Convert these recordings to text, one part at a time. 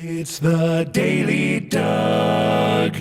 It's the Daily Doug.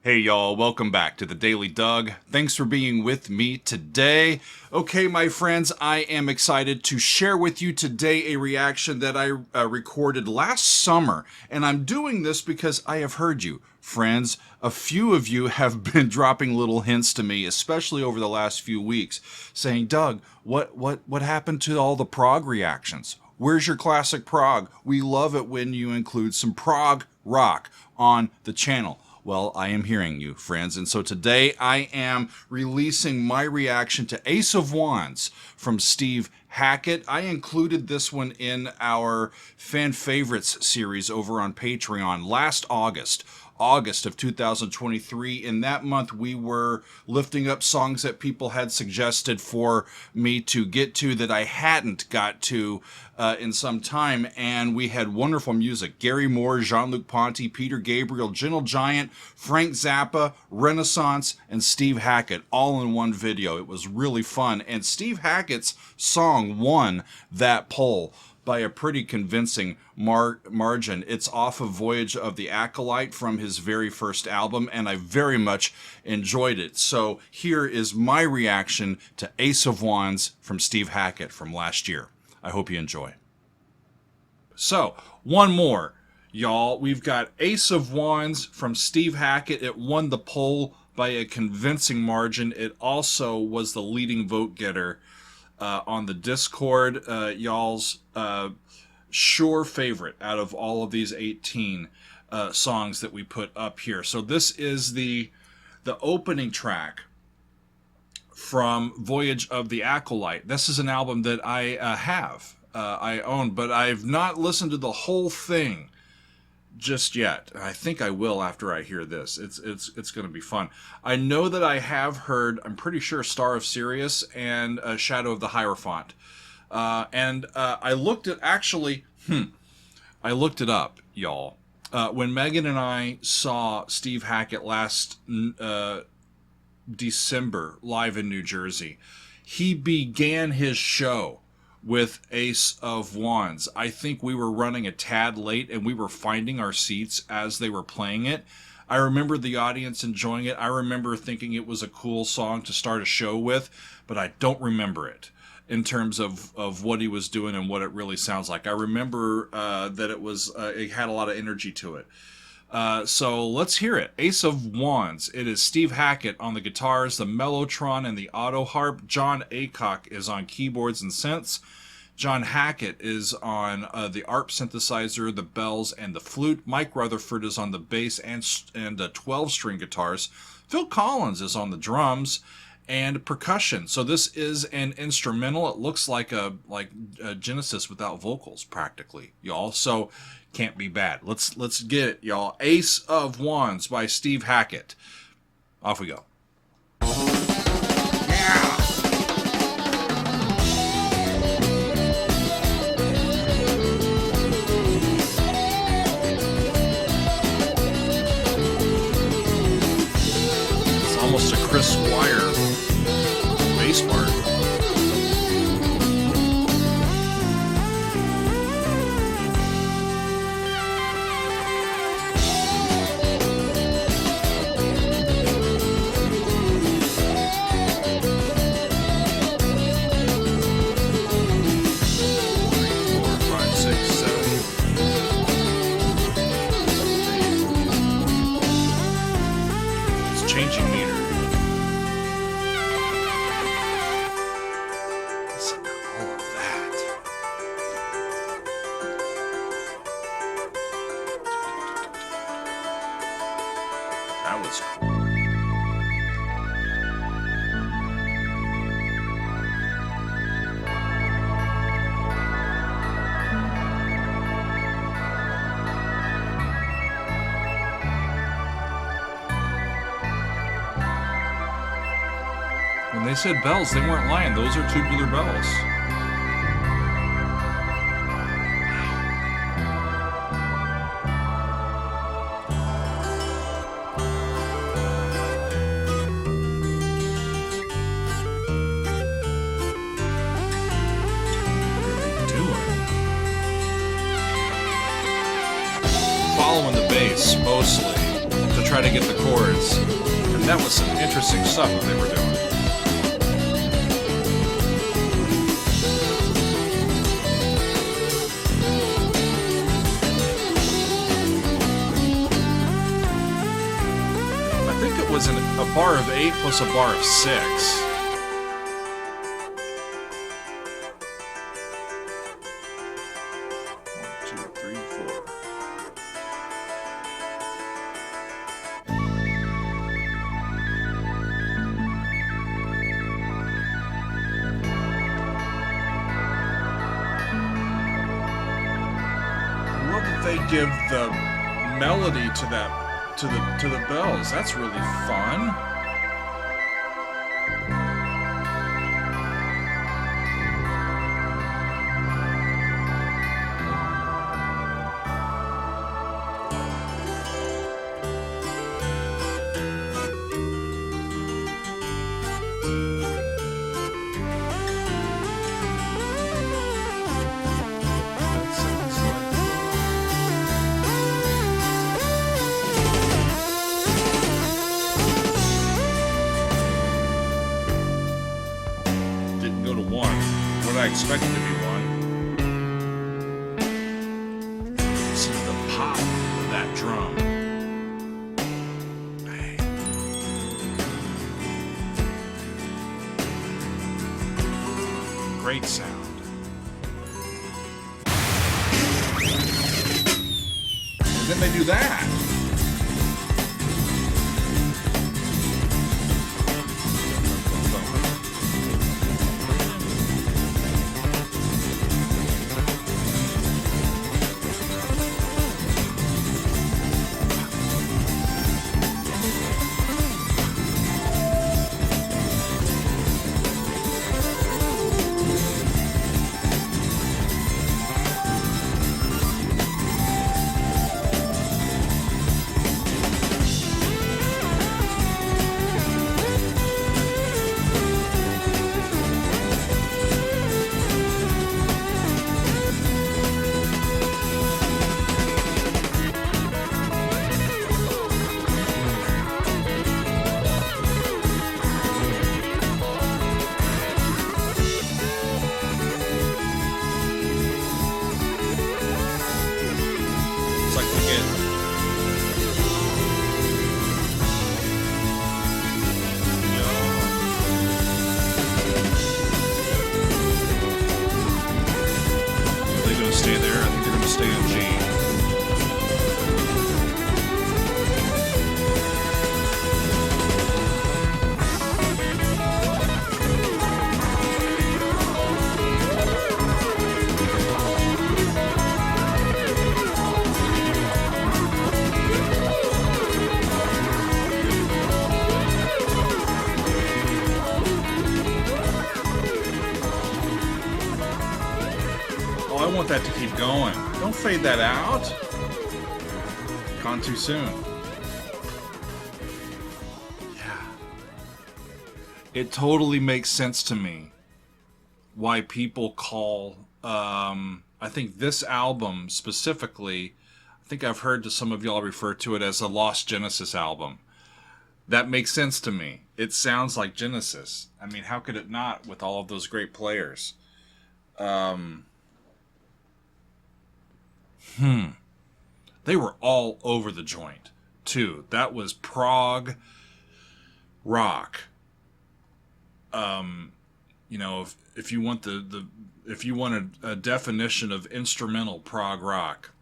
Hey y'all, welcome back to the Daily Doug. Thanks for being with me today. Okay, my friends, I am excited to share with you today a reaction that I recorded last summer. And I'm doing this because I have heard you. Friends, a few of you have been dropping little hints to me, especially over the last few weeks, saying, Doug, what happened to all the prog reactions? Where's your classic prog? We love it when you include some prog rock on the channel. Well, I am hearing you, friends, and so today I am releasing my reaction to Ace of Wands from Steve Hackett. I included this one in our Fan Favorites series over on Patreon last August of 2023. In that month, we were lifting up songs that people had suggested for me to get to that I hadn't got to in some time, and we had wonderful music. Gary Moore, Jean-Luc Ponty, Peter Gabriel, Gentle Giant, Frank Zappa, Renaissance, and Steve Hackett all in one video. It was really fun, and Steve Hackett's song won that poll by a pretty convincing margin. It's off of Voyage of the Acolyte from his very first album, and I very much enjoyed it. So here is my reaction to Ace of Wands from Steve Hackett from last year. I hope you enjoy. So, one more, y'all. We've got Ace of Wands from Steve Hackett. It won the poll by a convincing margin. It also was the leading vote getter on the Discord. Y'all's sure favorite out of all of these 18 songs that we put up here. So this is the opening track from Voyage of the Acolyte. This is an album that I I own, but I've not listened to the whole thing just yet. I think I will after I hear this. It's going to be fun. I know that I have heard, I'm pretty sure, Star of Sirius and Shadow of the Hierophant. I looked at, actually, I looked it up, y'all. When Megan and I saw Steve Hackett last December live in New Jersey, he began his show with Ace of Wands. I think we were running a tad late and we were finding our seats as they were playing it. I remember the audience enjoying it. I remember thinking it was a cool song to start a show with, but I don't remember it in terms of what he was doing and what it really sounds like. I remember that it had a lot of energy to it. So let's hear it. Ace of Wands. It is Steve Hackett on the guitars, the mellotron, and the auto harp. John Aycock is on keyboards and synths. John Hackett is on the ARP synthesizer, the bells, and the flute. Mike Rutherford is on the bass and 12-string guitars. Phil Collins is on the drums and percussion. So this is an instrumental. It looks like a Genesis without vocals, practically, y'all. So can't be bad. Let's get it, y'all. Ace of Wands by Steve Hackett. Off we go. Yeah. It's almost a Chris Squire bass part. Changing meter. Listen to all of that. That was cool. When they said bells, they weren't lying. Those are tubular bells. What are they doing? following the bass mostly to try to get the chords. And that was some interesting stuff that they were doing. I think it was a bar of 8 plus a bar of 6. They give the melody to the bells. That's really fun. I expected to be one. Listen to the pop of that drum. Bang. Great sound. And then they do that. Stay there. I think they're going to stay on G. I want that to keep going. Don't fade that out. Gone too soon. Yeah. It totally makes sense to me why people call, I think this album specifically, I think I've heard some of y'all refer to it as a Lost Genesis album. That makes sense to me. It sounds like Genesis. I mean, how could it not with all of those great players? They were all over the joint, too. That was prog rock. You know, if you want if you want a definition of instrumental prog rock,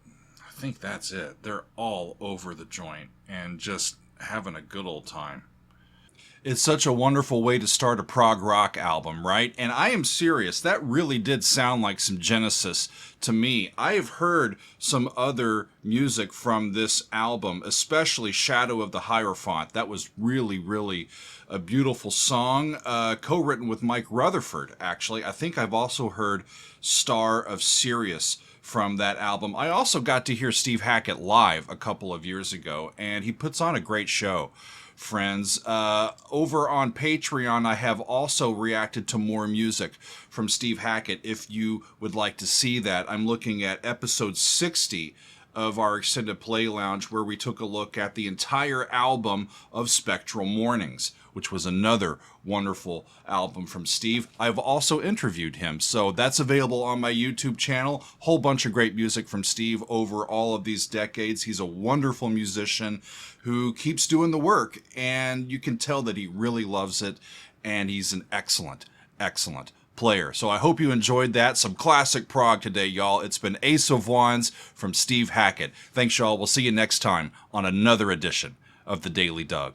I think that's it. They're all over the joint and just having a good old time. It's such a wonderful way to start a prog rock album, right? And I am serious. That really did sound like some Genesis to me. I have heard some other music from this album, especially Shadow of the Hierophant. That was really, really a beautiful song, co-written with Mike Rutherford, actually. I think I've also heard Star of Sirius from that album. I also got to hear Steve Hackett live a couple of years ago, and he puts on a great show. Friends, over on Patreon, I have also reacted to more music from Steve Hackett. If you would like to see that, I'm looking at episode 60 of our extended play lounge where we took a look at the entire album of Spectral Mornings, which was another wonderful album from Steve. I've also interviewed him, so that's available on my YouTube channel. Whole bunch of great music from Steve over all of these decades. He's a wonderful musician who keeps doing the work, and you can tell that he really loves it, and he's an excellent player. So I hope you enjoyed that. Some classic prog today, y'all. It's been Ace of Wands from Steve Hackett. Thanks, y'all. We'll see you next time on another edition of The Daily Doug.